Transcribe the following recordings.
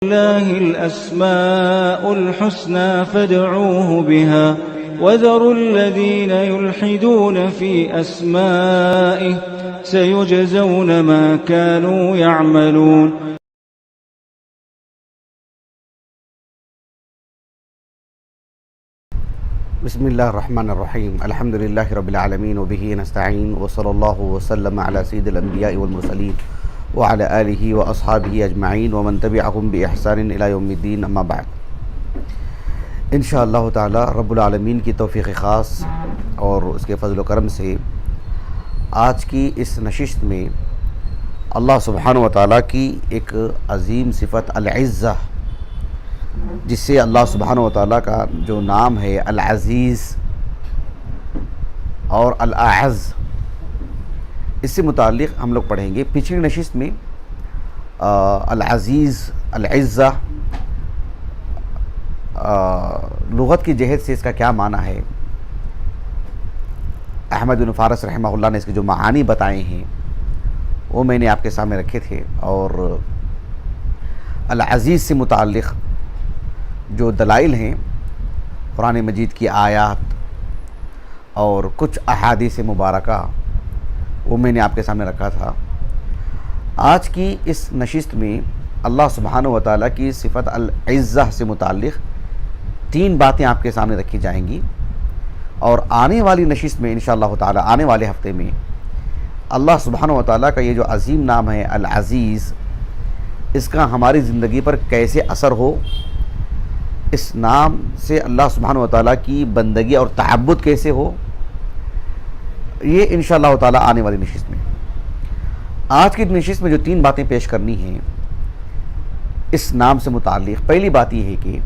لله الأسماء الحسنى فادعوه بها وذروا الذين يلحدون في أسمائه سيجزون ما كانوا يعملون. بسم الله الرحمن الرحيم. الحمد لله رب العالمين وبه نستعين وصلى الله وسلم على سيد الأنبياء والمرسلين وعلى آلہ وأصحابہ اجمعین ومن تبعهم بإحسان إلى یوم الدین. اما بعد، انشاءاللہ تعالی رب العالمین کی توفیق خاص اور اس کے فضل و کرم سے آج کی اس نشست میں اللہ سبحانہ و تعالیٰ کی ایک عظیم صفت العزہ، جس سے اللہ سبحانہ و تعالیٰ کا جو نام ہے العزیز اور الاعز، اس سے متعلق ہم لوگ پڑھیں گے. پچھلی نشست میں العزیز العزہ لغت کی جہت سے اس کا کیا معنی ہے، احمد بن فارس رحمہ اللہ نے اس کے جو معانی بتائے ہیں وہ میں نے آپ کے سامنے رکھے تھے، اور العزیز سے متعلق جو دلائل ہیں قرآن مجید کی آیات اور کچھ احادیث مبارکہ وہ میں نے آپ کے سامنے رکھا تھا. آج کی اس نشست میں اللہ سبحانہ و تعالیٰ کی صفت العزہ سے متعلق 3 باتیں آپ کے سامنے رکھی جائیں گی، اور آنے والی نشست میں انشاءاللہ تعالیٰ آنے والے ہفتے میں اللہ سبحانہ و تعالیٰ کا یہ جو عظیم نام ہے العزیز، اس کا ہماری زندگی پر کیسے اثر ہو، اس نام سے اللہ سبحانہ و تعالیٰ کی بندگی اور تعبد کیسے ہو، یہ انشاءاللہ تعالیٰ آنے والی نشست میں. آج کی نشست میں جو 3 باتیں پیش کرنی ہیں اس نام سے متعلق، پہلی بات یہ ہے کہ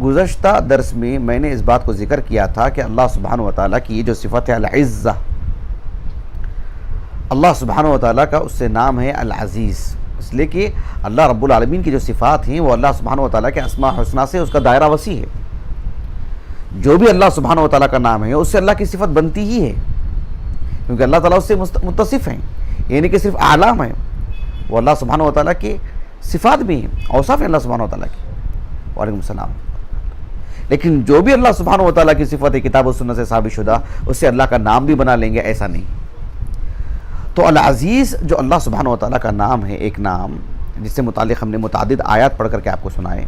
گزشتہ درس میں نے اس بات کو ذکر کیا تھا کہ اللہ سبحانہ و تعالیٰ کی یہ جو صفت ہے العزہ، اللہ سبحانہ و تعالیٰ کا اس سے نام ہے العزیز، اس لیے کہ اللہ رب العالمین کی جو صفات ہیں وہ اللہ سبحانہ و تعالیٰ کے اسماء حسنہ سے اس کا دائرہ وسیع ہے. جو بھی اللہ سبحانہ و تعالیٰ کا نام ہے اس سے اللہ کی صفت بنتی ہی ہے، کیونکہ اللہ تعالیٰ اس سے متصف ہیں، یعنی کہ صرف اعلام ہیں، وہ اللہ سبحانہ و تعالیٰ کی صفات بھی ہیں، اوصاف ہیں اللہ سبحانہ و تعالیٰ کی. وعلیکم السلام. لیکن جو بھی اللہ سبحانہ و تعالیٰ کی صفت ہے کتاب و سنت سے ثابت شدہ، اس سے اللہ کا نام بھی بنا لیں گے، ایسا نہیں. تو العزیز جو اللہ سبحانہ و تعالیٰ کا نام ہے، ایک نام جس سے متعلق ہم نے متعدد آیات پڑھ کر کے آپ کو سنائے،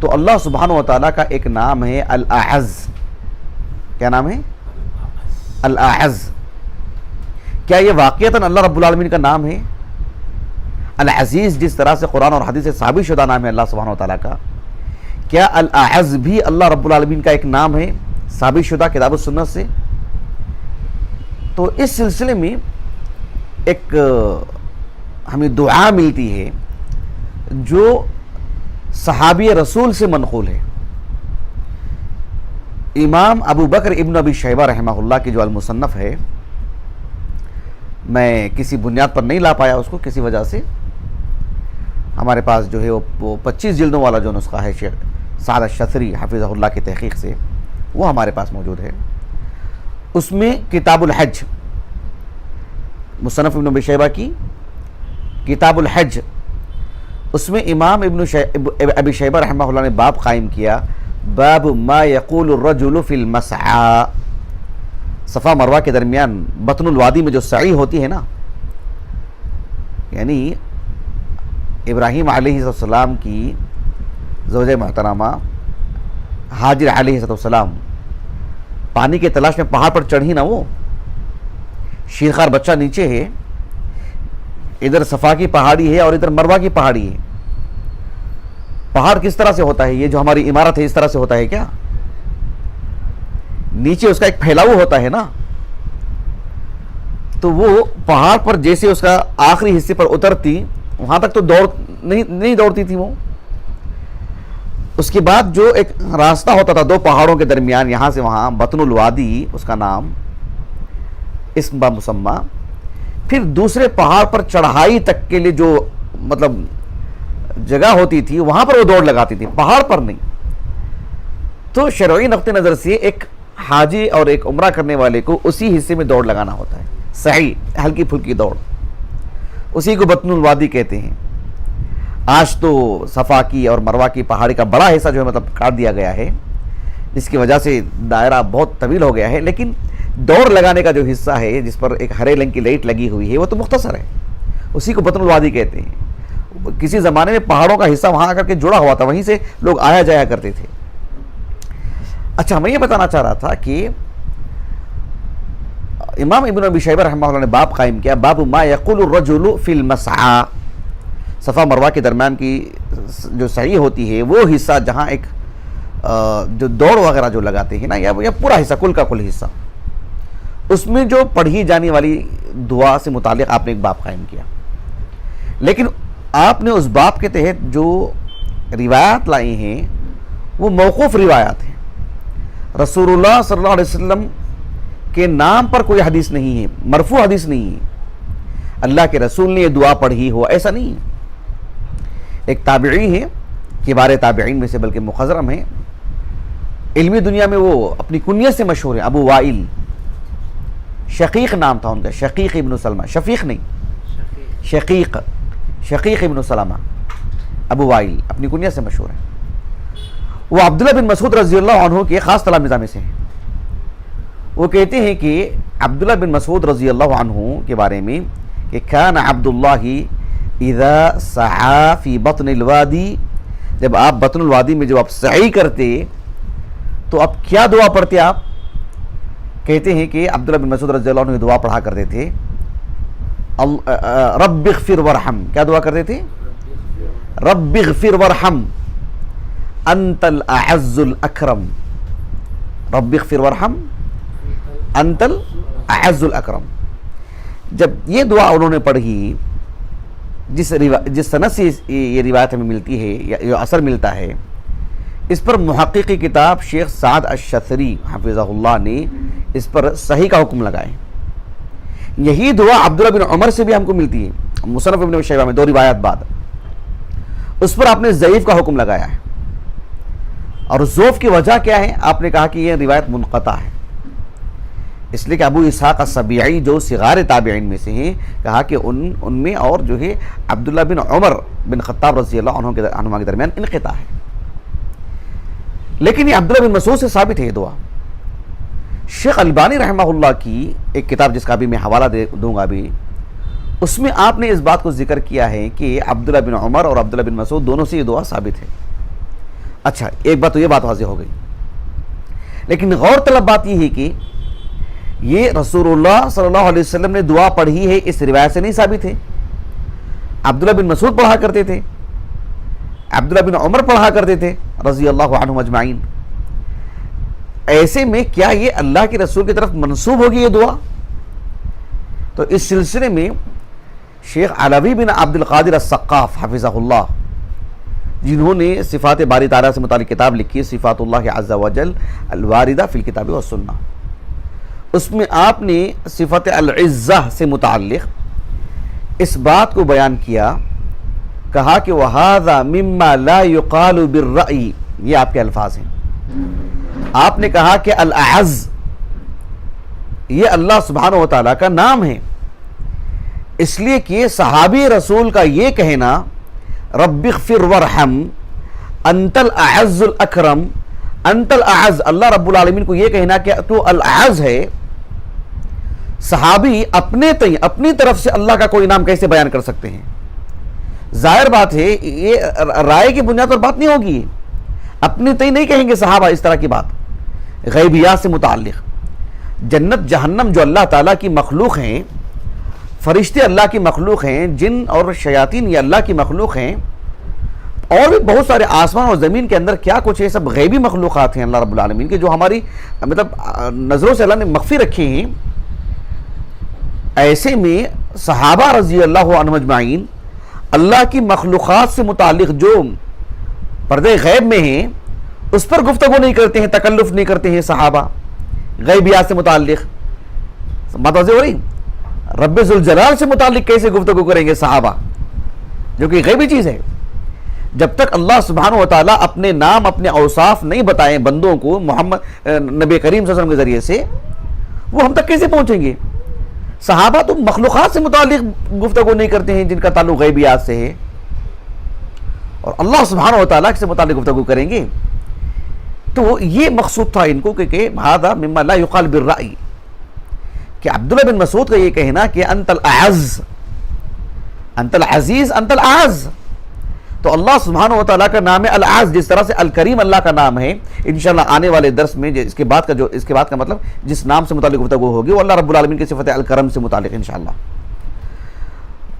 تو اللہ سبحانہ و تعالیٰ کا ایک نام ہے الاعز. کیا نام ہے؟ الاعز. کیا یہ واقعتاً اللہ رب العالمین کا نام ہے؟ العزیز جس طرح سے قرآن اور حدیث سے ثابت شدہ نام ہے اللہ سبحانہ و تعالیٰ کا، کیا الاعز بھی اللہ رب العالمین کا ایک نام ہے ثابت شدہ کتاب و سنت سے؟ تو اس سلسلے میں ایک ہمیں دعا ملتی ہے جو صحابی رسول سے منقول ہے. امام ابو بکر ابن ابی شیبہ رحمہ اللہ کی جو المصنف ہے، میں کسی بنیاد پر نہیں لا پایا اس کو، کسی وجہ سے ہمارے پاس جو ہے وہ 25 جلدوں والا جو نسخہ ہے شیخ سعد الشثری حفظہ اللہ کی تحقیق سے، وہ ہمارے پاس موجود ہے. اس میں کتاب الحج، مصنف ابن ابی شیبہ کی کتاب الحج، اس میں امام ابی شیبہ رحمہ اللہ نے باب قائم کیا، باب ما یقول الرجل فی المسعی. صفا مروہ کے درمیان بطن الوادی میں جو سعی ہوتی ہے نا، یعنی ابراہیم علیہ السلام کی زوجہ محترمہ حاجر علیہ السلام پانی کے تلاش میں پہاڑ پر چڑھی نا، وہ شیرخوار بچہ نیچے ہے، ادھر صفا کی پہاڑی ہے اور ادھر مروہ کی پہاڑی ہے. پہاڑ کس طرح سے ہوتا ہے؟ یہ جو ہماری عمارت ہے اس طرح سے ہوتا ہے کیا؟ نیچے اس کا ایک پھیلاؤ ہوتا ہے نا، تو وہ پہاڑ پر جیسے اس کا آخری حصے پر اترتی، وہاں تک تو نہیں دوڑتی تھی وہ. اس کے بعد جو ایک راستہ ہوتا تھا 2 پہاڑوں کے درمیان، یہاں سے وہاں، بطن الوادی اس کا نام، اسم با مسمى. پھر دوسرے پہاڑ پر چڑھائی تک کے لیے جو مطلب جگہ ہوتی تھی وہاں پر وہ دوڑ لگاتی تھی، پہاڑ پر نہیں. تو شرعی نقطہ نظر سے ایک حاجی اور ایک عمرہ کرنے والے کو اسی حصے میں دوڑ لگانا ہوتا ہے، صحیح ہلکی پھلکی دوڑ، اسی کو بطن الوادی کہتے ہیں. آج تو صفا کی اور مروہ کی پہاڑی کا بڑا حصہ جو ہے مطلب کاٹ دیا گیا ہے، جس کی وجہ سے دائرہ بہت طویل ہو گیا ہے، لیکن دوڑ لگانے کا جو حصہ ہے جس پر ایک ہرے رنگ کی لائٹ لگی ہوئی ہے وہ تو مختصر ہے، اسی کو بطن الوادی کہتے ہیں۔ کسی زمانے میں پہاڑوں کا حصہ وہاں آ کر کے جڑا ہوا تھا، وہیں سے لوگ آیا جایا کرتے تھے۔ اچھا، میں یہ بتانا چاہ رہا تھا کہ امام ابن ابی شیبہ رحمہ اللہ نے باب قائم کیا، باب ما یقول الرجل فی المسعی، صفا مروہ کے درمیان کی جو سعی ہوتی ہے وہ حصہ جہاں ایک جو دوڑ وغیرہ جو لگاتے ہیں نا، یا پورا حصہ، کل کا کل حصہ، اس میں جو پڑھی جانے والی دعا سے متعلق آپ نے ایک باب قائم کیا، لیکن آپ نے اس باب کے تحت جو روایات لائی ہیں وہ موقوف روایات ہیں، رسول اللہ صلی اللہ علیہ وسلم کے نام پر کوئی حدیث نہیں ہے، مرفوع حدیث نہیں ہے، اللہ کے رسول نے یہ دعا پڑھی ہو ایسا نہیں ہے۔ ایک تابعی ہے، کبار تابعین میں سے بلکہ مخضرم ہے، علمی دنیا میں وہ اپنی کنیت سے مشہور ہے، ابو وائل، شقیق نام تھا ان کا، شقیق ابن سلمہ، شفیق نہیں، شقیق ابن سلمہ، ابو وائل اپنی کنیت سے مشہور ہے۔ وہ عبداللہ بن مسعود رضی اللہ عنہ کے خاص تلامذہ میں سے ہیں۔ وہ کہتے ہیں کہ عبداللہ بن مسعود رضی اللہ عنہ کے بارے میں کہ کان عبداللہ اذا سعی فی بطن الوادی، جب آپ بطن الوادی میں جب آپ سعی کرتے تو اب کیا دعا پڑھتے آپ؟ کہتے ہیں کہ عبداللہ بن مسعود رضی اللہ عنہ دعا پڑھا کرتے تھے، رب اغفر ورحم، کیا دعا کرتے تھے؟ رب اغفر ورحم انت الاعز الاکرم، رب اغفر ورحم انت الاعز الاکرم۔ جب یہ دعا انہوں نے پڑھی، جس سند سے یہ روایت ہمیں ملتی ہے یا یہ اثر ملتا ہے، اس پر محققی کتاب شیخ سعد الشثری حفظہ اللہ نے اس پر صحیح کا حکم لگائے۔ یہی دعا عبداللہ بن عمر سے بھی ہم کو ملتی ہے، مصنف ابن شیبہ میں 2 روایات بعد، اس پر آپ نے ضعیف کا حکم لگایا ہے، اور ضعف کی وجہ کیا ہے؟ آپ نے کہا کہ یہ روایت منقطع ہے، اس لیے کہ ابو اسحاق السبیعی جو صغار تابعین میں سے ہیں، کہا کہ ان میں اور جو ہے عبداللہ بن عمر بن خطاب رضی اللہ عنہما کے درمیان انقطاع ہے، لیکن یہ عبداللہ بن مسعود سے ثابت ہے یہ دعا۔ شیخ البانی رحمہ اللہ کی ایک کتاب جس کا بھی میں حوالہ دوں گا بھی، اس میں آپ نے اس بات کو ذکر کیا ہے کہ عبداللہ بن عمر اور عبداللہ بن مسعود دونوں سے یہ دعا ثابت ہے۔ اچھا، ایک بات تو یہ بات واضح ہو گئی، لیکن غور طلب بات یہ ہے کہ یہ رسول اللہ صلی اللہ علیہ وسلم نے دعا پڑھی ہے اس روایت سے نہیں ثابت ہے، عبداللہ بن مسعود پڑھا کرتے تھے، عبداللہ بن عمر پڑھا کرتے تھے رضی اللہ عنہم اجمعین، ایسے میں کیا یہ اللہ کے رسول کی طرف منسوب ہوگی یہ دعا؟ تو اس سلسلے میں شیخ علوی بن عبد القادر السقاف حفظہ اللہ، جنہوں نے صفات باری تعالیٰ سے متعلق کتاب لکھی ہے صفات اللہ عز و جل الواردہ فی الکتاب والسنہ، اس میں آپ نے صفت العزہ سے متعلق اس بات کو بیان کیا، کہا کہ وَهَذَا مِمَّا لَا يُقَالُ بِالرَّأْيِ، یہ آپ کے الفاظ ہیں۔ آپ نے کہا کہ الاعز یہ اللہ سبحانہ و تعالیٰ کا نام ہے، اس لیے کہ صحابی رسول کا یہ کہنا رب اغفر ورحم انت الاعز الاکرم، انت الاعز، اللہ رب العالمین کو یہ کہنا کہ تو الاعز ہے، صحابی اپنی طرف سے اللہ کا کوئی نام کیسے بیان کر سکتے ہیں؟ ظاہر بات ہے یہ رائے کی بنیاد پر بات نہیں ہوگی، اپنی تئیں نہیں کہیں گے صحابہ اس طرح کی بات غیبیات سے متعلق۔ جنت جہنم جو اللہ تعالیٰ کی مخلوق ہیں، فرشتے اللہ کی مخلوق ہیں، جن اور شیاطین یہ اللہ کی مخلوق ہیں، اور بھی بہت سارے آسمان اور زمین کے اندر کیا کچھ ہے، سب غیبی مخلوقات ہیں اللہ رب العالمین کے، جو ہماری مطلب نظروں سے اللہ نے مخفی رکھے ہیں۔ ایسے میں صحابہ رضی اللہ عنہم اجمعین اللہ کی مخلوقات سے متعلق جو پردے غیب میں ہیں اس پر گفتگو نہیں کرتے ہیں، تکلف نہیں کرتے ہیں صحابہ غیبیات سے متعلق۔ بات واضح ہو رہی؟ رب ذوالجلال سے متعلق کیسے گفتگو کریں گے صحابہ، جو کہ غیبی چیز ہے؟ جب تک اللہ سبحانہ و تعالیٰ اپنے نام اپنے اوصاف نہیں بتائیں بندوں کو محمد نبی کریم صلی اللہ علیہ وسلم کے ذریعے سے، وہ ہم تک کیسے پہنچیں گے؟ صحابہ تو مخلوقات سے متعلق گفتگو نہیں کرتے ہیں جن کا تعلق غیبیات سے ہے۔ اور اللہ سبحانہ و تعالیٰ سے متعلق گفتگو کریں گے. تو یہ مقصود تھا ان کو کہ ہذا مما لا یقال بالرأی، کہ عبداللہ بن مسعود کا یہ کہنا کہ انت الاعز انت العزیز انت الاعز، تو اللہ سبحانہ و تعالیٰ کا نام ہے الاعز، جس طرح سے الکریم اللہ کا نام ہے. انشاءاللہ آنے والے درس میں اس کے بعد کا مطلب جس نام سے متعلق گفتگو ہوگی وہ اللہ رب العالمین کی صفت الکرم سے متعلق انشاءاللہ.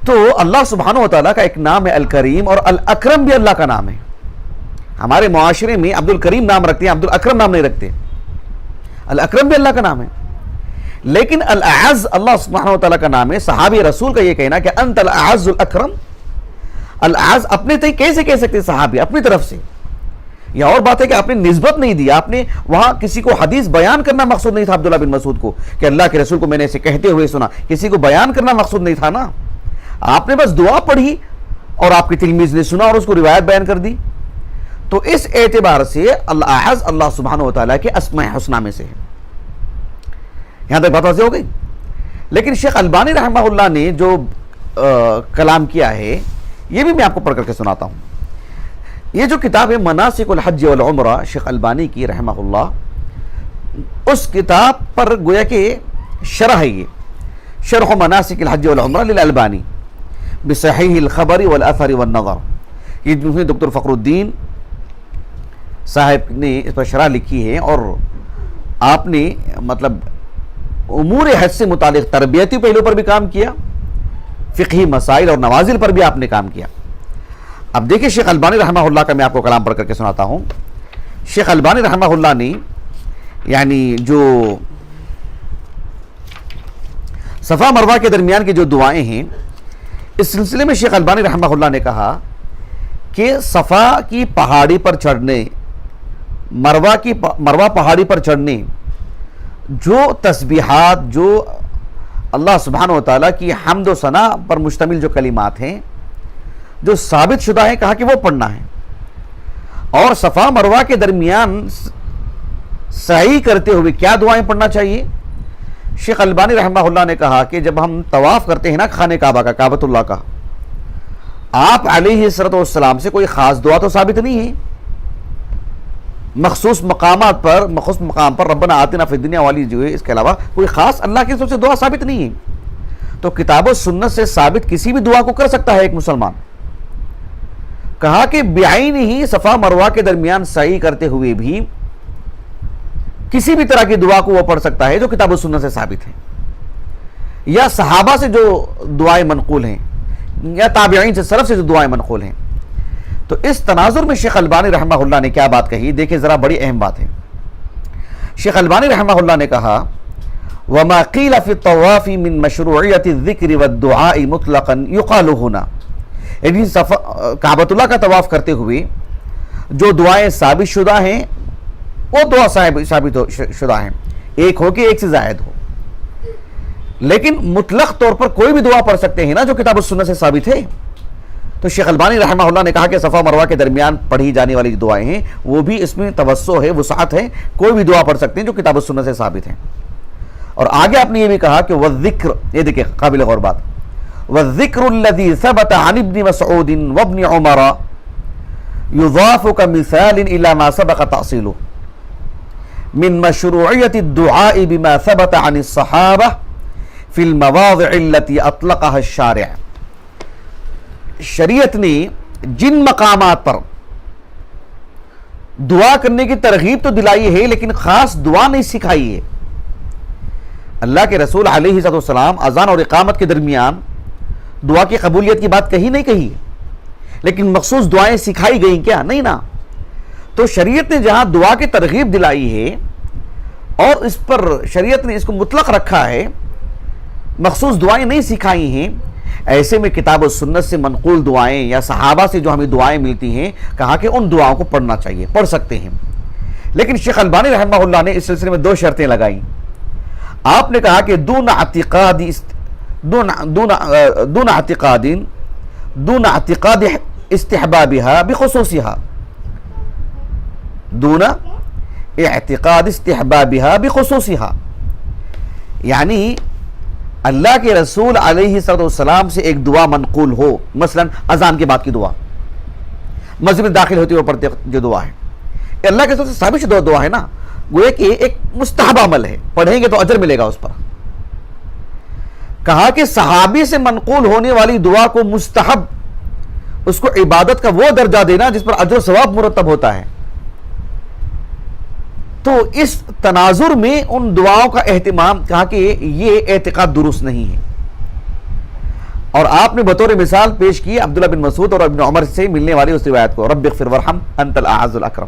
تو اللہ سبحانہ و تعالیٰ کا ایک نام ہے الکریم، اور الاکرم بھی اللہ کا نام ہے. ہمارے معاشرے میں عبد الکریم نام رکھتے ہیں، عبد الاکرم نام نہیں رکھتے. الاکرم بھی اللہ کا نام ہے، لیکن الاعز اللہ سبحانہ و تعالیٰ کا نام ہے. صحابی رسول کا یہ کہنا کہ انت الاعز الاکرم، الاعز اپنے تئیں کیسے کہہ سکتے صحابی اپنی طرف سے؟ یہ اور بات ہے کہ آپ نے نسبت نہیں دیا، آپ نے وہاں کسی کو حدیث بیان کرنا مقصود نہیں تھا عبداللہ بن مسعود کو کہ اللہ کے رسول کو میں نے اسے کہتے ہوئے سنا، کسی کو بیان کرنا مقصود نہیں تھا نا. آپ نے بس دعا پڑھی اور آپ کے تلمیذ نے سنا اور اس کو روایت بیان کر دی. تو اس اعتبار سے الاعز اللہ سبحانہ و تعالیٰ کے اسماء حسنہ میں سے ہے. یہاں تک بات واضح ہو گئی. لیکن شیخ البانی رحمہ اللہ نے جو کلام کیا ہے یہ بھی میں آپ کو پڑھ کر کے سناتا ہوں. یہ جو کتاب ہے مناسک الحج والعمرہ شیخ البانی کی رحمہ اللہ، اس کتاب پر گویا کہ شرح ہے، یہ شرح مناسک الحج والعمرہ للالبانی بصحیح الخبر والاثر والنظر. یہ دکتر فخر الدین صاحب نے اس پر شرح لکھی ہے، اور آپ نے مطلب امور حج سے متعلق تربیتی پہلو پر بھی کام کیا، فقہی مسائل اور نوازل پر بھی آپ نے کام کیا. اب دیکھیں شیخ البانی رحمہ اللہ کا میں آپ کو کلام پڑھ کر کے سناتا ہوں. شیخ البانی رحمہ اللہ نے یعنی جو صفا مروہ کے درمیان کی جو دعائیں ہیں اس سلسلے میں شیخ البانی رحمہ اللہ نے کہا کہ صفا کی پہاڑی پر چڑھنے، مروہ پہاڑی پر چڑھنے جو تسبیحات، جو اللہ سبحانہ و تعالیٰ کی حمد و ثنا پر مشتمل جو کلمات ہیں جو ثابت شدہ ہیں، کہا کہ وہ پڑھنا ہے. اور صفا مروہ کے درمیان سعی کرتے ہوئے کیا دعائیں پڑھنا چاہیے؟ شیخ البانی رحمہ اللہ نے کہا کہ جب ہم طواف کرتے ہیں نا خانہ کعبہ کا، کعبۃ اللہ کا، آپ علیہ الصلوۃ والسلام سے کوئی خاص دعا تو ثابت نہیں ہے. مخصوص مقامات پر، مخصوص مقام پر ربنا آتنا فی الدنیا والی جو ہے، اس کے علاوہ کوئی خاص اللہ کی طرف سے دعا ثابت نہیں ہے. تو کتاب و سنت سے ثابت کسی بھی دعا کو کر سکتا ہے ایک مسلمان. کہا کہ بعین ہی صفا مروہ کے درمیان سعی کرتے ہوئے بھی کسی بھی طرح کی دعا کو وہ پڑھ سکتا ہے جو کتاب و سنت سے ثابت ہے، یا صحابہ سے جو دعائیں منقول ہیں، یا تابعین سے سلف سے جو دعائیں منقول ہیں. تو اس تناظر میں شیخ البانی رحمہ اللہ نے کیا بات کہی، دیکھیں ذرا، بڑی اہم بات ہے. شیخ البانی رحمہ اللہ نے کہا وما قیل فی الطواف من مشروعیت الذکر والدعاء مطلقا یقال ہونا، یعنی کعبۃ اللہ کا طواف کرتے ہوئے جو دعائیں ثابت شدہ ہیں وہ دعا ثابت شدہ ہیں، ایک ہو کہ ایک سے زائد ہو، لیکن مطلق طور پر کوئی بھی دعا پڑھ سکتے ہیں نا جو کتاب و سنت سے ثابت ہے. تو شیخ البانی رحمہ اللہ نے کہا کہ صفا مروہ کے درمیان پڑھی جانے والی جو دعائیں ہیں وہ بھی اس میں توسع ہے، وسعت ہے، کوئی بھی دعا پڑھ سکتے ہیں جو کتاب و سنت سے ثابت ہیں. اور آگے آپ نے یہ بھی کہا کہ والذکر، یہ دیکھیں قابل غور بات، والذکر الذی ثبت عن ابن مسعود وابن عمر یضاف کمثال الی ما سبق تأصیلہ من مشروعیت الدعاء بما ثبت عن الصحابہ فی المواضع التي اطلقها الشارع. شریعت نے جن مقامات پر دعا کرنے کی ترغیب تو دلائی ہے لیکن خاص دعا نہیں سکھائی ہے. اللہ کے رسول علیہ السلام اذان اور اقامت کے درمیان دعا کی قبولیت کی بات کہی نہیں کہی، لیکن مخصوص دعائیں سکھائی گئیں کیا؟ نہیں نا. تو شریعت نے جہاں دعا کی ترغیب دلائی ہے اور اس پر شریعت نے اس کو مطلق رکھا ہے، مخصوص دعائیں نہیں سکھائی ہیں، ایسے میں کتاب و سنت سے منقول دعائیں یا صحابہ سے جو ہمیں دعائیں ملتی ہیں کہا کہ ان دعاؤں کو پڑھنا چاہیے، پڑھ سکتے ہیں. لیکن شیخ البانی رحمہ اللہ نے اس سلسلے میں 2 شرطیں لگائیں. آپ نے کہا کہ دون اعتقاد استحبابها بخصوصها، دون اعتقاد استحبابها بخصوصها، یعنی اللہ کے رسول علیہ السلام سے ایک دعا منقول ہو، مثلا اذان کے بعد کی دعا، مسجد میں داخل ہوتے ہوئے پڑھتے جو دعا ہے، یہ اللہ کے طرف سے ثابت شدہ دعا ہے نا، گویا کہ ایک مستحب عمل ہے، پڑھیں گے تو اجر ملے گا اس پر۔ کہا کہ صحابی سے منقول ہونے والی دعا کو مستحب، اس کو عبادت کا وہ درجہ دینا جس پر اجر و ثواب مرتب ہوتا ہے۔ تو اس تناظر میں ان دعاؤں کا اہتمام، کہا کہ یہ اعتقاد درست نہیں ہے۔ اور آپ نے بطور مثال پیش کی عبداللہ بن مسعود اور ابن عمر سے ملنے والی اس روایت کو، رب اغفر ورحم انت الاعز الاکرم۔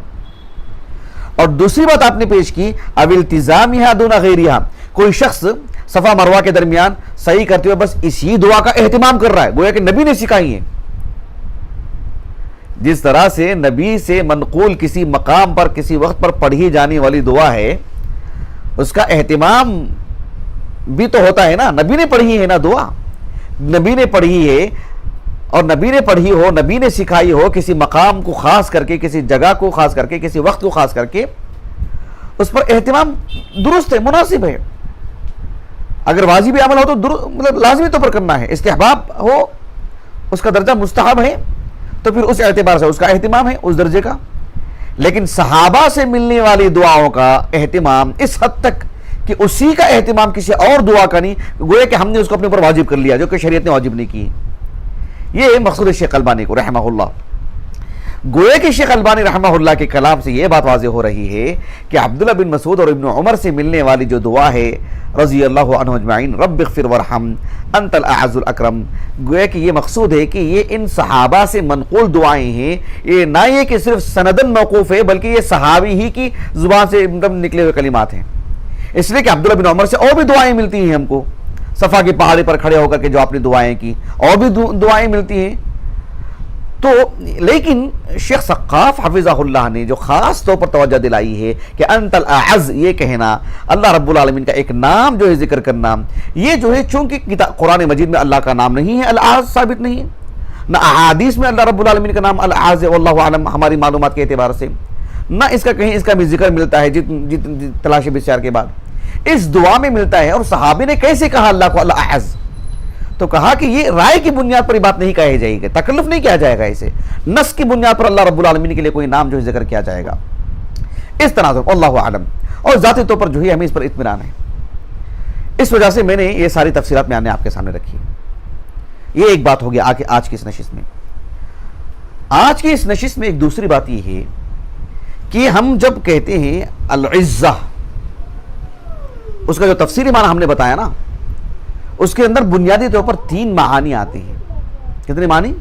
اور دوسری بات آپ نے پیش کی اب التزامها دون غیرها، کوئی شخص صفا مروہ کے درمیان صحیح کرتے ہوئے بس اسی دعا کا اہتمام کر رہا ہے، گویا کہ نبی نے سکھائی ہے۔ جس طرح سے نبی سے منقول کسی مقام پر کسی وقت پر پڑھی جانے والی دعا ہے، اس کا اہتمام بھی تو ہوتا ہے نا، نبی نے پڑھی ہے نا دعا، نبی نے پڑھی ہے، اور نبی نے پڑھی ہو، نبی نے سکھائی ہو، کسی مقام کو خاص کر کے، کسی جگہ کو خاص کر کے، کسی وقت کو خاص کر کے، اس پر اہتمام درست ہے، مناسب ہے۔ اگر واجب عمل ہو تو مطلب لازمی طور پر کرنا ہے، استحباب ہو اس کا درجہ مستحب ہے، تو پھر اس اعتبار سے اس کا اہتمام ہے اس درجے کا۔ لیکن صحابہ سے ملنے والی دعاؤں کا اہتمام اس حد تک کہ اسی کا اہتمام کسی اور دعا کا نہیں، گویا کہ ہم نے اس کو اپنے اوپر واجب کر لیا، جو کہ شریعت نے واجب نہیں کی۔ یہ مقصود شیخ البانی کو رحمہ اللہ، گویا کہ شیخ البانی رحمہ اللہ کے کلام سے یہ بات واضح ہو رہی ہے کہ عبداللہ بن مسعود اور ابن عمر سے ملنے والی جو دعا ہے رضی اللہ عنہ اجمعین، رب اغفر ورحم انت الاعز الاکرم، گویا کہ یہ مقصود ہے کہ یہ ان صحابہ سے منقول دعائیں ہیں، یہ نہ یہ کہ صرف سندن موقوف ہے، بلکہ یہ صحابی ہی کی زبان سے نکلے ہوئے کلمات ہیں۔ اس لیے کہ عبداللہ بن عمر سے اور بھی دعائیں ملتی ہیں ہم کو، صفا کی پہاڑی پر کھڑے ہو کر کے جو آپ نے دعائیں کی، اور بھی دعائیں ملتی ہیں۔ تو لیکن شیخ سقاف حفظہ اللہ نے جو خاص طور پر توجہ دلائی ہے کہ انت الاعز، یہ کہنا اللہ رب العالمین کا ایک نام جو ہے ذکر کرنا، یہ جو ہے چونکہ قرآن مجید میں اللہ کا نام نہیں ہے، الاعز ثابت نہیں ہے، نہ احادیث میں اللہ رب العالمین کا نام الاعز ہے واللہ اعلم ہماری معلومات کے اعتبار سے، نہ اس کا کہیں اس کا بھی ذکر ملتا ہے تلاش بسیار کے بعد، اس دعا میں ملتا ہے۔ اور صحابی نے کیسے کہا اللہ کو الاعز؟ تو کہا کہ یہ رائے کی بنیاد پر یہ بات نہیں کہی جائے گی، تکلف نہیں کیا جائے گا، اسے نص کی بنیاد پر اللہ رب العالمین کے لیے کوئی نام جو ہے ذکر کیا جائے گا، اس تناظر اللہ عالم۔ اور ذاتی طور پر جو ہے ہمیں اس پر اطمینان ہے، اس وجہ سے میں نے یہ ساری تفصیلات میں آپ کے سامنے رکھی۔ یہ ایک بات ہوگی آج کی اس نشست میں۔ آج کی اس نشست میں ایک دوسری بات یہ ہے کہ ہم جب کہتے ہیں العزہ، اس کا جو تفسیری معنی ہم نے بتایا نا، اس کے اندر بنیادی طور پر 3 معانی آتے ہیں۔ کتنے معنی؟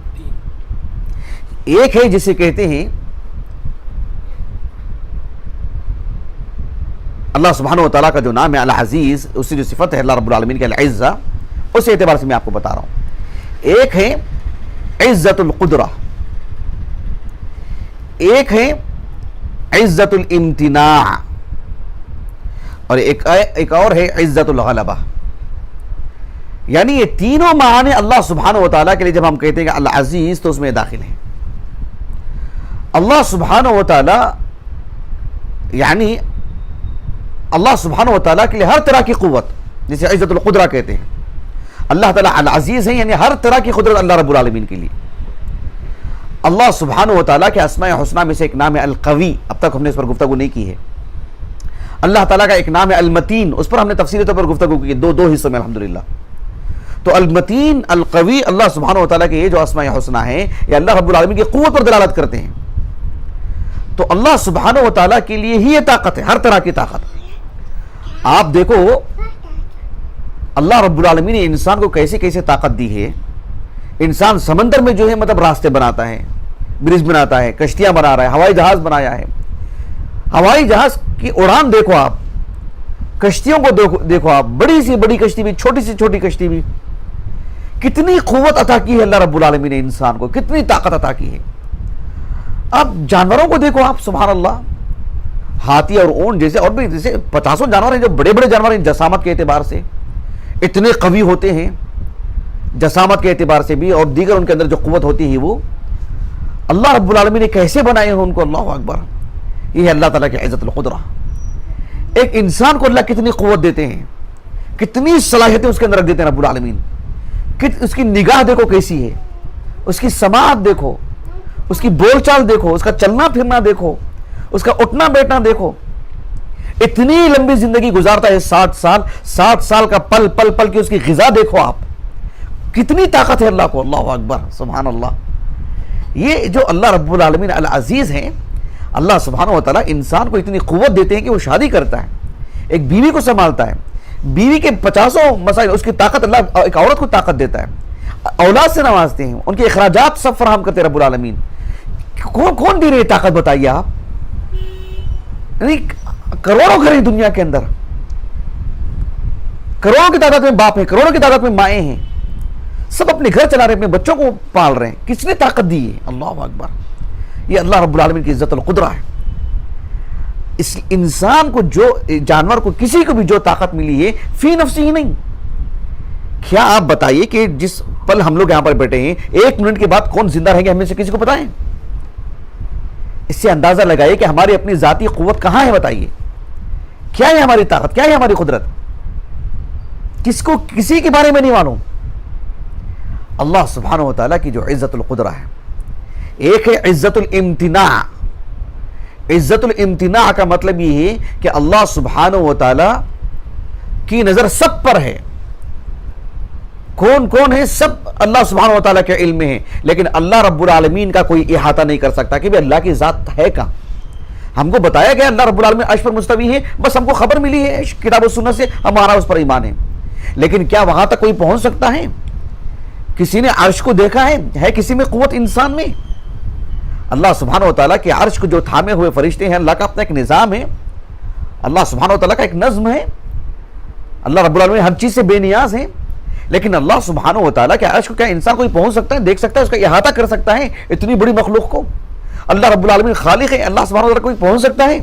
ایک ہے جسے کہتے ہیں اللہ سبحانہ و تعالیٰ کا جو نام ہے العزیز، اس سے جو صفت ہے اللہ رب العالمین کے العزہ، اس اعتبار سے میں آپ کو بتا رہا ہوں۔ ایک ہے عزت القدرہ، ایک ہے عزت الامتناع، اور ایک اور ہے عزت الغلبہ۔ یعنی یہ تینوں معنی اللہ سبحانہ و تعالیٰ کے لیے جب ہم کہتے ہیں کہ العزیز تو اس میں داخل ہیں۔ اللہ سبحانہ و تعالیٰ یعنی اللہ سبحانہ و تعالیٰ کے لیے ہر طرح کی قوت، جسے عزت القدرہ کہتے ہیں، اللہ تعالیٰ العزیز ہیں، یعنی ہر طرح کی قدرت اللہ رب العالمین کے لیے۔ اللہ سبحانہ و تعالیٰ کے اسماء حسنہ میں سے ایک نام ہے القوی، اب تک ہم نے اس پر گفتگو نہیں کی ہے۔ اللہ تعالیٰ کا ایک نام ہے المتین، اس پر ہم نے تفصیلی طور پر گفتگو کی دو حصوں میں الحمدللہ۔ تو المتین، القوی، اللہ سبحانہ و تعالیٰ کے یہ جو اسماء حسنہ ہیں یہ اللہ رب العالمین کی قوت پر دلالت کرتے ہیں۔ تو اللہ سبحانہ و تعالیٰ کے لیے ہی یہ طاقت ہے، ہر طرح کی طاقت۔ آپ دیکھو اللہ رب العالمین نے انسان کو کیسے کیسے طاقت دی ہے۔ انسان سمندر میں جو ہے مطلب راستے بناتا ہے، برج بناتا ہے، کشتیاں بنا رہا ہے، ہوائی جہاز بنایا ہے۔ ہوائی جہاز کی اڑان دیکھو آپ، کشتیوں کو دیکھو آپ، بڑی سی بڑی کشتی بھی، چھوٹی سی چھوٹی کشتی بھی، کتنی قوت عطا کی ہے اللہ رب العالمین نے انسان کو، کتنی طاقت عطا کی ہے۔ اب جانوروں کو دیکھو آپ، سبحان اللہ، ہاتھی اور اونٹ جیسے اور بھی جیسے 50 جانور ہیں جو بڑے بڑے جانور ہیں، جسامت کے اعتبار سے اتنے قوی ہوتے ہیں، جسامت کے اعتبار سے بھی، اور دیگر ان کے اندر جو قوت ہوتی ہے وہ اللہ رب العالمین نے کیسے بنائے ہیں ان کو، اللہ اکبر۔ یہ ہے اللہ تعالیٰ کی عزت القدرہ۔ ایک انسان کو اللہ کتنی قوت دیتے ہیں، کتنی صلاحیتیں اس کے اندر رکھ دیتے ہیں رب العالمین۔ اس کی نگاہ دیکھو کیسی ہے، اس کی سماعت دیکھو، اس کی بول چال دیکھو، اس کا چلنا پھرنا دیکھو، اس کا اٹھنا بیٹھنا دیکھو. اتنی لمبی زندگی گزارتا ہے، 60 سال کا پل پل پل کی اس کی غذا دیکھو آپ. کتنی طاقت ہے اللہ کو. اللہ اکبر، سبحان اللہ. یہ جو اللہ رب العالمین العزیز ہیں، اللہ سبحانہ و تعالیٰ انسان کو اتنی قوت دیتے ہیں کہ وہ شادی کرتا ہے، ایک بیوی کو سنبھالتا ہے، بیوی کے 50 مسائل، اس کی طاقت اللہ ایک عورت کو طاقت دیتا ہے، اولاد سے نوازتے ہیں، ان کے اخراجات سب فراہم کرتے رب العالمین. کون دے رہے طاقت بتائیے آپ؟ یعنی کروڑوں گھر ہیں دنیا کے اندر، کروڑوں کی تعداد میں باپ ہیں، کروڑوں کی تعداد میں مائیں ہیں، سب اپنے گھر چلا رہے ہیں، اپنے بچوں کو پال رہے ہیں. کس نے طاقت دی ہے؟ اللہ اکبر. یہ اللہ رب العالمین کی عزت القدرہ ہے. اس انسان کو جو جانور کو کسی کو بھی جو طاقت ملی ہے فی نفسی ہی نہیں. کیا آپ بتائیے کہ جس پل ہم لوگ یہاں پر بیٹھے ہیں 1 منٹ کے بعد کون زندہ رہیں گے؟ ہمیں سے کسی کو پتہ ہے؟ اس سے اندازہ لگائیے کہ ہماری اپنی ذاتی قوت کہاں ہے. بتائیے کیا ہے ہماری طاقت، کیا ہے ہماری قدرت؟ کسی کے بارے میں نہیں معلوم. اللہ سبحانہ و تعالیٰ کی جو عزت القدرہ ہے، ایک ہے عزت الامتناع. عزت الامتناع کا مطلب یہ ہے کہ اللہ سبحانہ و تعالیٰ کی نظر سب پر ہے. کون ہے؟ سب اللہ سبحانہ و تعالیٰ کے علم میں ہے، لیکن اللہ رب العالمین کا کوئی احاطہ نہیں کر سکتا کہ اللہ کی ذات ہے کہاں. ہم کو بتایا گیا اللہ رب العالمین عرش پر مستوی ہے، بس ہم کو خبر ملی ہے کتاب و سنت سے، ہمارا اس پر ایمان ہے. لیکن کیا وہاں تک کوئی پہنچ سکتا ہے؟ کسی نے عرش کو دیکھا ہے کسی میں قوت انسان میں؟ اللہ سبحانہ و تعالیٰ کے عرش کو جو تھامے ہوئے فرشتے ہیں، اللہ کا اپنا ایک نظام ہے، اللہ سبحانہ و تعالیٰ کا ایک نظم ہے. اللہ رب العالمین ہر چیز سے بے نیاز ہے. لیکن اللہ سبحانہ و تعالیٰ کے عرش کو کیا انسان کوئی پہنچ سکتا ہے، دیکھ سکتا ہے، اس کا احاطہ کر سکتا ہے اتنی بڑی مخلوق کو؟ اللہ رب العالمین خالق ہے، اللہ سبحانہ و تعالیٰ کوئی پہنچ سکتا ہے؟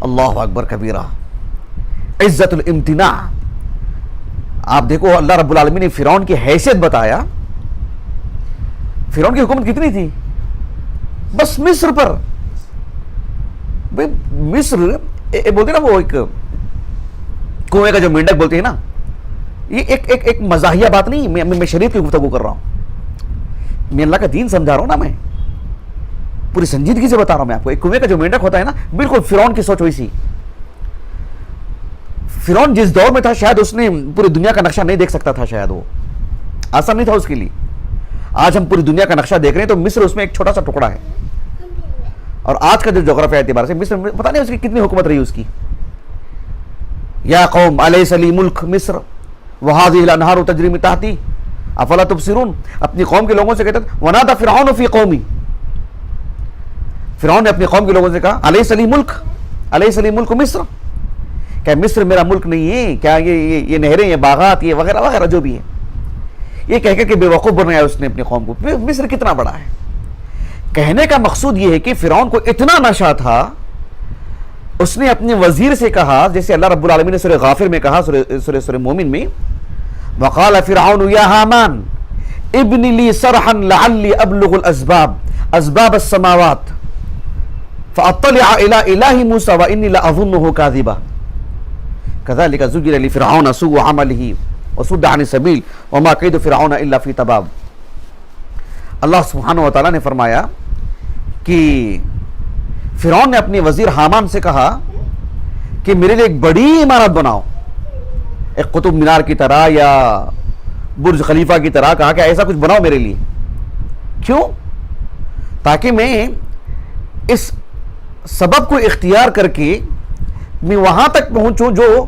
اللہ اکبر کبیرہ. عزت الامتناع. آپ دیکھو اللہ رب العالمین نے فرعون کی حیثیت بتایا. فرعون کی حکومت کتنی تھی؟ بس مصر پر. مصر بولتے نا وہ ایک کنویں کا جو مینڈک بولتے ہیں نا، یہ ایک مزاحیہ بات نہیں، میں شریعت کی گفتگو کر رہا ہوں، میں اللہ کا دین سمجھا رہا ہوں نا، میں پوری سنجیدگی سے بتا رہا ہوں میں آپ کو. ایک کنویں کا جو مینڈک ہوتا ہے نا، بالکل فرعون کی سوچ ویسی. فرعون جس دور میں تھا شاید اس نے پوری دنیا کا نقشہ نہیں دیکھ سکتا تھا، شاید وہ آسان نہیں تھا اس کے لیے. آج ہم پوری دنیا کا نقشہ دیکھ رہے ہیں تو مصر اس میں ایک چھوٹا سا ٹکڑا ہے. اور آج کا جو جغرافیہ اعتبار سے مصر پتہ نہیں اس کی کتنی حکومت رہی اس کی. یا قوم الیس لی ملک مصر وہذہ الانہار تجری من تحتی افلا تبصرون. اپنی قوم کے لوگوں سے کہتے تھے ونادى فرعون فی قومی. فرعون نے اپنی قوم کے لوگوں سے کہا الیس لی ملک، الیس لی ملک مصر، کیا مصر میرا ملک نہیں ہے؟ کیا یہ نہریں، یہ باغات، یہ وغیرہ وغیرہ جو بھی ہے، یہ کہہ کر کے بے وقوف بنایا اس نے اپنی قوم کو. مصر کتنا بڑا ہے. کہنے کا مقصود یہ ہے کہ فرعون کو اتنا نشہ تھا، اس نے اپنے وزیر سے کہا، جیسے اللہ رب العالمین نے سورہ غافر میں کہا، سورہ مومن میں، وقال فرعون یا حامان ابن لی صرحا لعلی ابلغ الاسباب اسباب السماوات فاطلع الى الہ موسیٰ وانی لاظنہ کاذبا کذلک زجر لفرعون سوء عملہ وصد عن السبیل وما کید فرعون الا فی تباب. اللہ سبحانہ و تعالیٰ نے فرمایا کہ فرعون نے اپنے وزیر حامان سے کہا کہ میرے لیے ایک بڑی عمارت بناؤ، ایک قطب مینار کی طرح یا برج خلیفہ کی طرح. کہا کہ ایسا کچھ بناؤ میرے لیے. کیوں؟ تاکہ میں اس سبب کو اختیار کر کے میں وہاں تک پہنچوں جو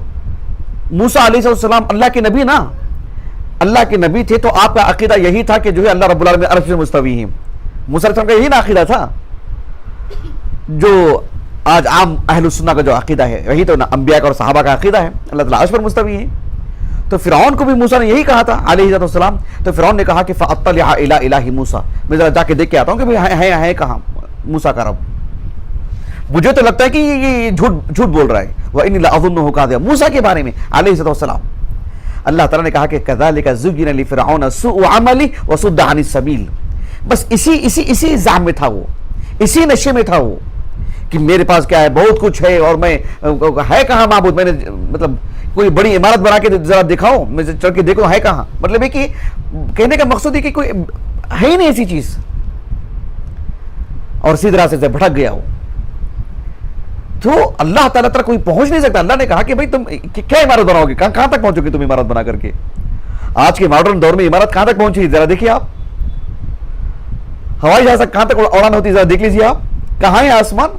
موسیٰ علیہ السلام اللہ کے نبی نا، اللہ کے نبی تھے، تو آپ کا عقیدہ یہی تھا کہ جو ہے اللہ رب العالمین عرش پر مستوی ہیں. موسیٰ علیہ السلام کا یہی نا عقیدہ تھا جو آج عام اہل السنہ کا جو عقیدہ ہے، یہی تو انبیاء کا اور صحابہ کا عقیدہ ہے، اللہ تعالیٰ عرش پر مستوی ہے. تو فرعون کو بھی موسیٰ نے یہی کہا تھا علیہ السلام. تو فرعون نے کہا کہ فاطلع الی الہ موسیٰ، میں ذرا جا کے دیکھ کے آتا ہوں کہ ہے کہاں موسیٰ کا رب. مجھے تو لگتا ہے کہ یہ جھوٹ بول رہا ہے. وانی لاظنہ کاذبا، موسیٰ کے بارے میں علیہ السلام. اللہ تعالیٰ نے کہا کہ کذالک زجر لفرعون سوء عملہ وصد عن السبیل. بس اسی زعم میں تھا وہ، اسی نشے میں تھا وہ کہ میرے پاس کیا ہے، بہت کچھ ہے، اور میں ہے کہاں معبود. میں نے مطلب کوئی بڑی عمارت بنا کے ذرا دکھاؤ، میں چڑھ کے دیکھوں ہے کہاں. مطلب ہے کہ کہنے کا مقصد ہے کہ کوئی ہے ہی نہیں ایسی چیز. اور اسی طرح سے بھٹک گیا ہو تو اللہ تعالیٰ تک کوئی پہنچ نہیں سکتا. اللہ نے کہا کہ بھائی تم کیا عمارت بناؤ گے, کہاں تک پہنچو گے تم عمارت بنا کر کے. آج کے ماڈرن دور میں عمارت کہاں تک پہنچی ذرا دیکھیے آپ, ہوائی جہاز کہاں تک اڑان ہوتی ذرا دیکھ لیجیے آپ, کہاں ہے آسمان,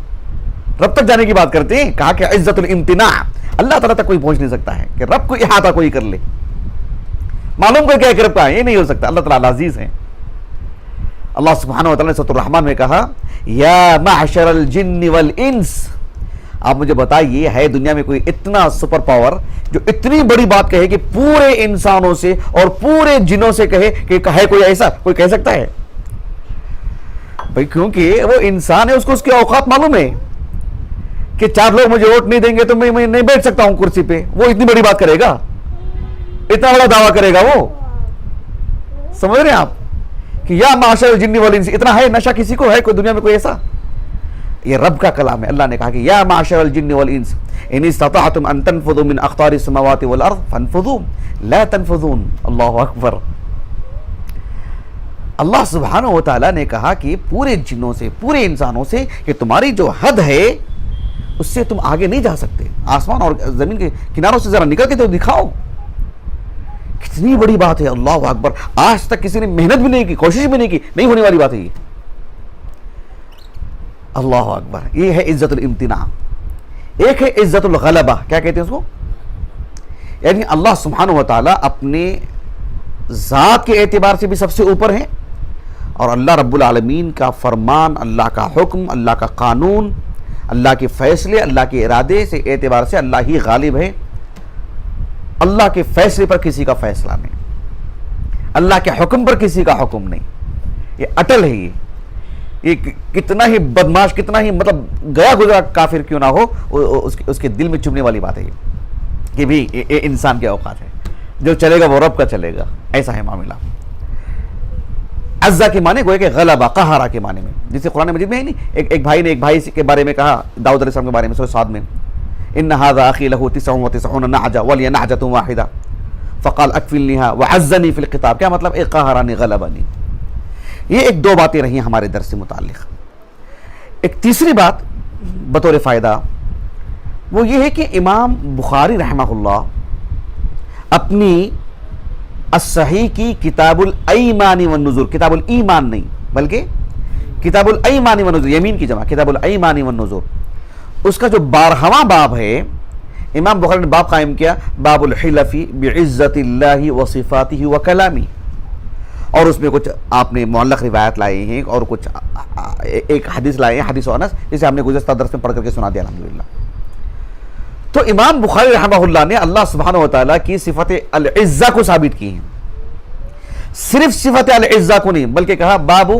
رب تک جانے کی بات کرتے ہیں. کہا کہ عزت الامتناع, اللہ تعالیٰ تک کوئی پہنچ نہیں سکتا ہے کہ رب کو احاطہ کوئی کر لے. معلوم کر کیا کہ رب کا ہے, یہ نہیں ہو سکتا. اللہ تعالیٰ عزیز ہیں. اللہ سبحانہ و تعالیٰ نے سورۃ الرحمن میں کہا یا معشر الجن والانس, آپ مجھے بتائیے ہے دنیا میں کوئی اتنا سپر پاور جو اتنی بڑی بات کہے کہ پورے انسانوں سے اور پورے جنوں سے کہے کہ ہے کوئی ایسا, کوئی کہہ سکتا ہے بھائی؟ کیونکہ وہ انسان ہے, اس کو اس کے اوقات معلوم ہے کہ 4 لوگ مجھے ووٹ نہیں دیں گے تو میں نہیں بیٹھ سکتا ہوں کرسی پہ. وہ اتنی بڑی بات کرے گا, اتنا بڑا دعویٰ کرے گا وہ, سمجھ رہے ہیں آپ کہ یا معاشر الجن والانس, اتنا ہے نشہ کسی کو, ہے کوئی دنیا میں کوئی ایسا؟ یہ رب کا کلام ہے. اللہ نے کہا کہ یا معاشر الجن والانس ان استطعتم ان تنفذوا من اقطار السماوات والارض فانفذوا لا تنفذون. اللہ اکبر. اللہ سبحانہ و تعالیٰ نے کہا کہ پورے جنوں سے, پورے انسانوں سے کہ تمہاری جو حد ہے اس سے تم آگے نہیں جا سکتے. آسمان اور زمین کے کناروں سے ذرا نکل کے تو دکھاؤ. کتنی بڑی بات ہے, اللہ اکبر. آج تک کسی نے محنت بھی نہیں کی, کوشش بھی نہیں کی, نہیں ہونے والی بات ہے یہ. اللہ اکبر. یہ ہے عزت الامتناع. ایک ہے عزت الغلبہ, کیا کہتے ہیں اس کو؟ یعنی اللہ سبحانہ و تعالیٰ اپنے ذات کے اعتبار سے بھی سب سے اوپر ہیں, اور اللہ رب العالمین کا فرمان, اللہ کا حکم, اللہ کا قانون, اللہ کے فیصلے, اللہ کے ارادے سے اعتبار سے اللہ ہی غالب ہے. اللہ کے فیصلے پر کسی کا فیصلہ نہیں, اللہ کے حکم پر کسی کا حکم نہیں. یہ اٹل ہے. یہ کتنا ہی بدماش, کتنا ہی مطلب گیا گزرا کافر کیوں نہ ہو, اس کے دل میں چبھنے والی بات ہے یہ کہ بھی یہ انسان کے اوقات ہے, جو چلے گا وہ رب کا چلے گا. ایسا ہے معاملہ. عزا کے معنی گویا کہ غلبہ, قہرہ کے معنی میں, جسے قرآن مجید میں ہے نہیں, ایک بھائی نے ایک بھائی کے بارے میں کہا, داؤد علیہ السلام کے بارے میں سورۃ صاد میں, ان ھذا اخی لہ 99 نعجہ ولی نعجۃ واحدہ فقال اکفلنیھا وعزنی فی الخطاب. کیا مطلب؟ ایک قہرانی, غلبانی. یہ ایک 2 باتیں رہی ہیں ہمارے درس سے متعلق. ایک تیسری بات بطور فائدہ وہ یہ ہے کہ امام بخاری رحمہ اللہ اپنی الصحیح کی کتاب الایمان والنذور, کتاب الایمان نہیں بلکہ کتاب الایمان والنذور, یمین کی جمع, کتاب الایمان والنذور, اس کا جو 12واں باب ہے, امام بخاری نے باب قائم کیا باب الحلف بعزت اللہ وصفاتہ وکلامہ. اور اس میں کچھ آپ نے معلق روایت لائے ہیں اور کچھ ایک حدیث لائے ہیں, حدیث انس, جسے ہم نے گزشتہ درس میں پڑھ کر کے سنا دیا الحمدللہ. تو امام بخاری رحمہ اللہ نے اللہ سبحانہ و تعالیٰ کی صفت العزہ کو ثابت کی ہیں. صرف صفت العزہ کو نہیں بلکہ کہا باب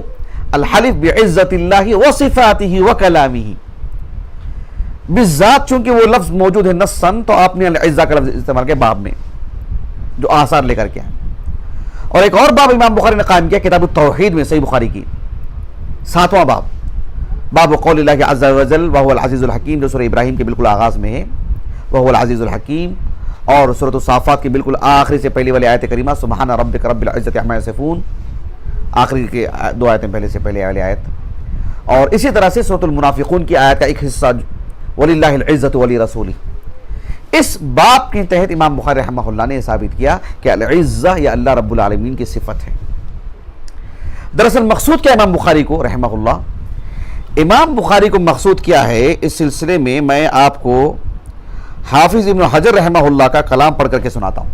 الحلف بعزت اللہ وصفاتہ وکلامہ. بالذات چونکہ وہ لفظ موجود ہے نصاً تو آپ نے العزہ کا لفظ استعمال کیا باب میں, جو آثار لے کر کے آئے. اور ایک اور باب امام بخاری نے قائم کیا کتاب التوحید میں, صحیح بخاری کی 7واں باب, باب قول اللہ عز وجل وهو العزیز الحکیم, جو سورہ ابراہیم کے بالکل آغاز میں ہے, وهو العزیز الحکیم. اور سورۃ الصافات کے بالکل آخری سے پہلی والی آیت کریمہ سبحان ربک رب العزت عما یصفون, آخری کے 2 آیتیں پہلے سے پہلے والی آیت. اور اسی طرح سے سورۃ المنافقون کی آیت کا ایک حصہ وللہ العزت ولرسولہ. اس باب کے تحت امام بخاری رحمہ اللہ نے ثابت کیا کہ العزہ یا اللہ رب العالمین کی صفت ہے. دراصل مقصود کیا امام بخاری کو رحمہ اللہ, امام بخاری کو مقصود کیا ہے, اس سلسلے میں میں آپ کو حافظ ابن حجر رحمہ اللہ کا کلام پڑھ کر کے سناتا ہوں.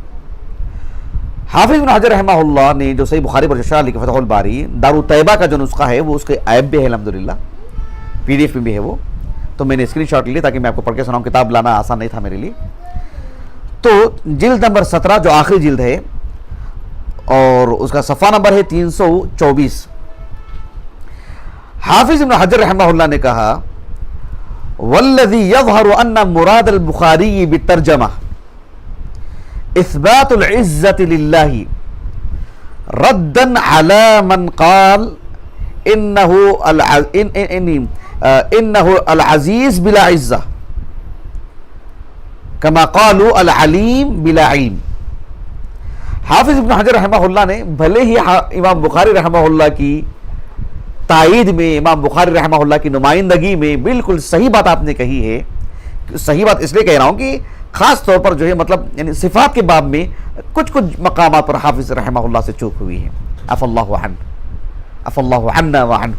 حافظ ابن حجر رحمہ اللہ نے جو صحیح بخاری پر شرح لکھی فتح الباری, دارالطیبہ کا جو نسخہ ہے وہ اس کے عیب بھی ہے الحمدللہ, PDF میں بھی ہے وہ, تو میں نے اسکرین شاٹ لی تاکہ میں آپ کو پڑھ کے سناؤں. کتاب لانا آسان نہیں تھا میرے لیے. تو جلد نمبر 17 جو آخری جلد ہے اور اس کا صفحہ نمبر ہے 324. حافظ ابن حجر رحمہ اللہ نے کہا والذی یظہر ان مراد البخاری بالترجمہ اثبات العزت للہ ردا علی من قال انه العزیز بلا عزہ کما قالوا العلیم بلا علم. حافظ ابن حجر رحمہ اللہ نے بھلے ہی امام بخاری رحمہ اللہ کی تائید میں، امام بخاری رحمہ اللہ کی نمائندگی میں بالکل صحیح بات آپ نے کہی ہے. صحیح بات اس لیے کہہ رہا ہوں کہ خاص طور پر جو ہے مطلب یعنی صفات کے باب میں کچھ مقامات پر حافظ رحمہ اللہ سے چوک ہوئی ہے. عفا اللہ عنہ، عفا اللہ عنا وعنہ.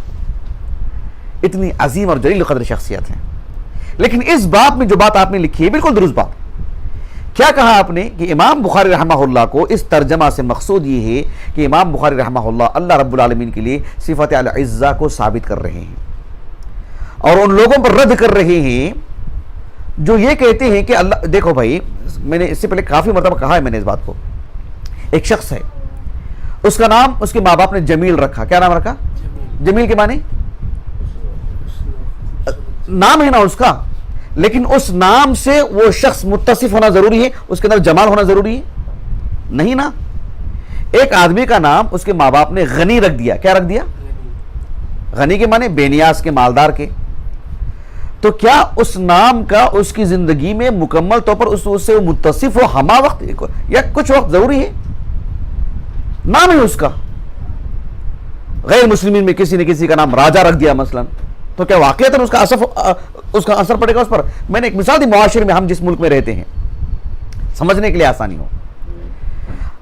اتنی عظیم اور جلیل قدر شخصیت ہیں. لیکن اس بات میں جو بات آپ نے لکھی ہے بالکل درست بات. کیا کہا آپ نے کہ امام بخاری رحمہ اللہ کو اس ترجمہ سے مقصود یہ ہے کہ امام بخاری رحمہ اللہ رب العالمین کے لیے صفت العزہ کو ثابت کر رہے ہیں اور ان لوگوں پر رد کر رہے ہیں جو یہ کہتے ہیں کہ اللہ. دیکھو بھائی، میں نے اس سے پہلے کافی مرتبہ کہا ہے میں نے اس بات کو. ایک شخص ہے، اس کا نام اس کے ماں باپ نے جمیل رکھا. کیا نام رکھا؟ جمیل کے معنی نام ہے نا اس کا، لیکن اس نام سے وہ شخص متصف ہونا ضروری ہے؟ اس کے اندر جمال ہونا ضروری ہے؟ نہیں نا. ایک آدمی کا نام اس کے ماں باپ نے غنی رکھ دیا. کیا رکھ دیا؟ غنی کے معنی بے نیاز کے، مالدار کے. تو کیا اس نام کا اس کی زندگی میں مکمل طور پر اس سے متصف ہو ہما وقت یا کچھ وقت ضروری ہے؟ نام ہے اس کا. غیر مسلمین میں کسی نے کسی کا نام راجہ رکھ دیا مثلا، تو کیا واقعتاً اس کا اثر پڑے گا اس پر؟ میں نے ایک مثال دی معاشرے میں ہم جس ملک میں رہتے ہیں، سمجھنے کے لیے آسانی ہو.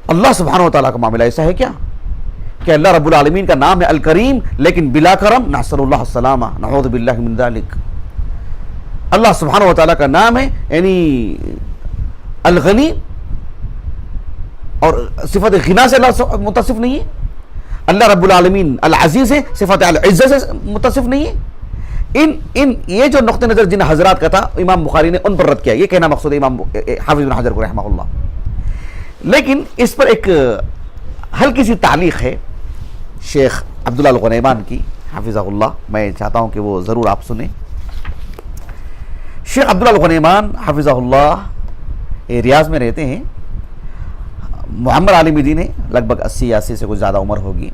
اللہ سبحانہ و تعالیٰ کا معاملہ ایسا ہے کیا کہ اللہ رب العالمین کا نام ہے الکریم لیکن بلا کرم؟ نسأل اللہ السلامہ، نعوذ باللہ من ذلک. اللہ سبحانہ و تعالیٰ کا نام ہے یعنی الغنی اور صفت غنا سے اللہ متصف نہیں ہے. اللہ رب العالمین العزیز ہے، صفت العزہ سے متصف نہیں ہے. یہ جو نقطہ نظر جن حضرات کا تھا امام بخاری نے ان پر رد کیا. یہ کہنا مقصود ہے امام حافظ بن حجر کو رحمہ اللہ. لیکن اس پر ایک ہلکی سی تعلیق ہے شیخ عبداللہ الغنیمان کی حافظہ اللہ. میں چاہتا ہوں کہ وہ ضرور آپ سنیں. شیخ عبداللہ الغنیمان حافظہ اللہ ریاض میں رہتے ہیں. محمد عالم دین ہے، لگ بھگ 80 سے کچھ زیادہ عمر ہوگی.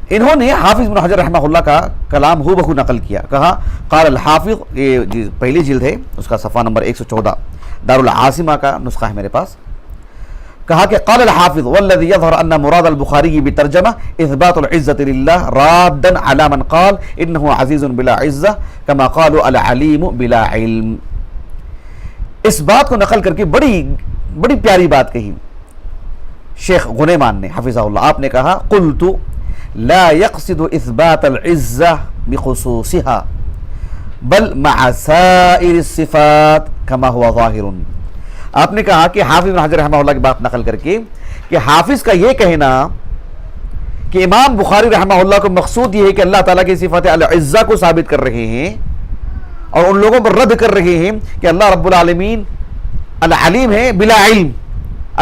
انہوں نے حافظ بن حجر رحمہ اللہ کا کلام ہو بہو نقل کیا. کہا قال الحافظ، یہ پہلی جلد ہے اس کا صفحہ نمبر 114، دار العاصمہ کا نسخہ ہے میرے پاس. کہا کہ قال الحافظ والذی یظہر ان مراد البخاری بترجمہ اثبات العزت للہ رادا علی من قال انہ عزیز بلا عزہ کما قالوا العلیم بلا علم. اس بات کو نقل کر کے بڑی پیاری بات کہی شیخ غنیمان نے حفظہ اللہ. آپ نے کہا قلت لا يقصد اثبات العزة بخصوصها بل مع سائر الصفات كما هو ظاہر. آپ نے کہا کہ حافظ بن حجر رحمہ اللہ کی بات نقل کر کے کہ حافظ کا یہ کہنا کہ امام بخاری رحمہ اللہ کو مقصود یہ ہے کہ اللہ تعالیٰ کی صفت العزہ کو ثابت کر رہے ہیں اور ان لوگوں پر رد کر رہے ہیں کہ اللہ رب العالمین العلیم ہے بلا علم،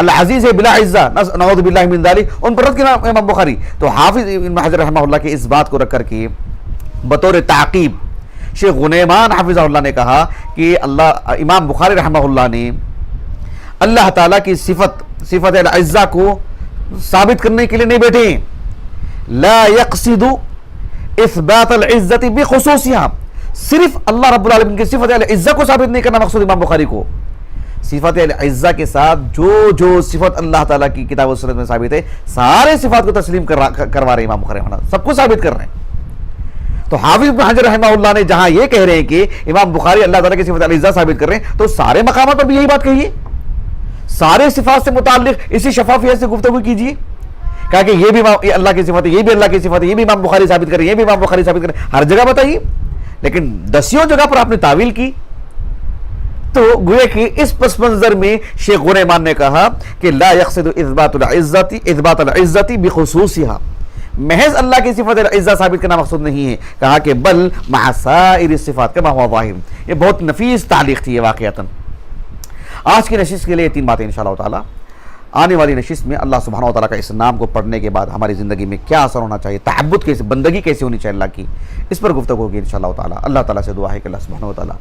العزیز ہے بلا عزہ، نعوذ باللہ من ذلک. ان پر رد کیا امام بخاری. تو حافظ ابن حجر رحمہ اللہ کے اس بات کو رکھ کر کے بطور تعقیب شیخ غنیمان حافظہ اللہ نے کہا کہ امام بخاری رحمہ اللہ نے اللہ تعالیٰ کی صفت العزہ کو ثابت کرنے کے لیے نہیں بیٹھے ہیں. لا يقصد اثبات العزت بخصوصها، صرف اللہ رب العالمین کی صفت العزہ کو ثابت نہیں کرنا مقصود امام بخاری کو. صفت العزہ کے ساتھ جو صفت اللہ تعالیٰ کی کتاب و سنت میں ثابت ہے سارے صفات کو تسلیم کروا رہے ہیں امام بخاری رحمہ اللہ، سب کو ثابت کر رہے ہیں. تو حافظ بن حجر رحمہ اللہ نے جہاں یہ کہہ رہے ہیں کہ امام بخاری اللہ تعالیٰ کی صفت العزہ ثابت کر رہے ہیں تو سارے مقامات پر بھی یہی بات کہیے، سارے صفات سے متعلق اسی شفافیت سے گفتگو کیجیے. کہا کہ یہ بھی اللہ کی صفت ہے، یہ بھی اللہ کی صفت ہے، یہ بھی امام بخاری ثابت کریں، یہ بھی امام بخاری ثابت کریں، ہر جگہ بتائیے. لیکن دسیوں جگہ پر آپ نے تعویل کی. تو گویا کہ اس پس منظر میں شیخ غنیمان نے کہا کہ لا يقصد اثبات العزت بخصوصها، محض اللہ کی صفت العزہ ثابت کرنا مقصود نہیں ہے. کہا کہ بل مع سائر الصفات كما هو ظاہر. یہ بہت نفیس تعلیق تھی یہ واقعتاً. آج کی نشست کے لیے 3 باتیں انشاءاللہ تعالی. آنے والی نشست میں اللہ سبحانہ و تعالیٰ کا اس نام کو پڑھنے کے بعد ہماری زندگی میں کیا اثر ہونا چاہیے، تعبد کیسے، بندگی کیسے ہونی چاہیے اللہ کی، اس پر گفتگو ہوگی انشاءاللہ تعالیٰ. اللہ تعالیٰ سے دعا ہے کہ اللہ سبحانہ و تعالیٰ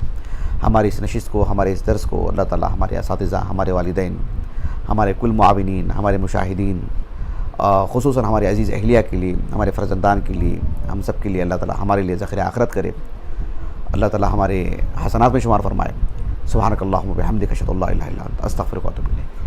ہماری اس نشست کو، ہمارے اس درس کو اللہ تعالیٰ ہمارے اساتذہ، ہمارے والدین، ہمارے کل معاونین، ہمارے مشاہدین، خصوصاً ہمارے عزیز اہلیہ کے لیے، ہمارے فرزندان کے لیے، ہم سب کے لیے اللہ تعالیٰ ہمارے لیے ذخیرہ آخرت کرے. اللہ تعالیٰ ہمارے حسنات میں شمار فرمائے. سبحانک اللہم و بحمدک اشہد ان لا الہ الا انت استغفرک و اتوب الیک.